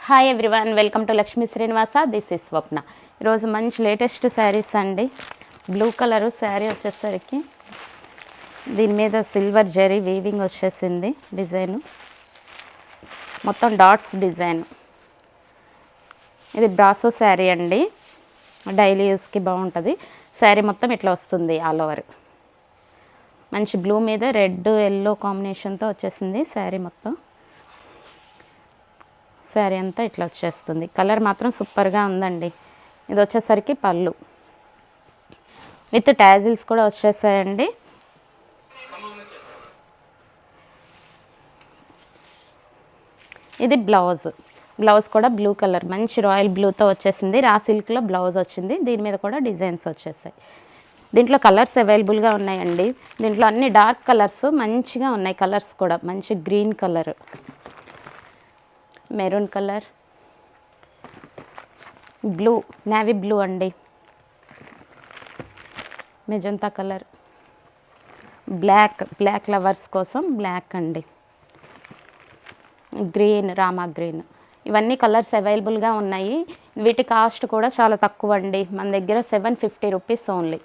Hi everyone, welcome to Lakshmi Srinivasa. This is Swapna. ఈరోజు మంచి latest saris అండి. బ్లూ కలరు శారీ వచ్చేసరికి దీని మీద సిల్వర్ జరీ వీవింగ్ వచ్చేసింది. డిజైను మొత్తం డాట్స్ డిజైన్. ఇది బ్రాసో శారీ అండి, డైలీ యూస్కి బాగుంటుంది. శారీ మొత్తం ఇట్లా వస్తుంది ఆల్ ఓవర్. మంచి బ్లూ మీద రెడ్ ఎల్లో కాంబినేషన్తో వచ్చేసింది శారీ మొత్తం. శారీ అంతా ఇట్లా వచ్చేస్తుంది. కలర్ మాత్రం సూపర్గా ఉందండి. ఇది వచ్చేసరికి పళ్ళు విత్ ట్యాజిల్స్ కూడా వచ్చేసాయండి. ఇది బ్లౌజ్ కూడా బ్లూ కలర్, మంచి రాయల్ బ్లూతో వచ్చేసింది. రా సిల్క్లో బ్లౌజ్ వచ్చింది. దీని మీద కూడా డిజైన్స్ వచ్చేసాయి. దీంట్లో కలర్స్ అవైలబుల్గా ఉన్నాయండి. దీంట్లో అన్ని డార్క్ కలర్స్ మంచిగా ఉన్నాయి. కలర్స్ కూడా మంచి green colour, maroon colour, blue, navy blue అండి, మెజంతా కలర్, బ్లాక్ లవర్స్ కోసం బ్లాక్ అండి, గ్రీన్, రామా గ్రీన్. ఇవన్నీ కలర్స్ అవైలబుల్గా ఉన్నాయి. వీటి కాస్ట్ కూడా చాలా తక్కువ అండి. మన దగ్గర 750 రూపీస్ ఓన్లీ.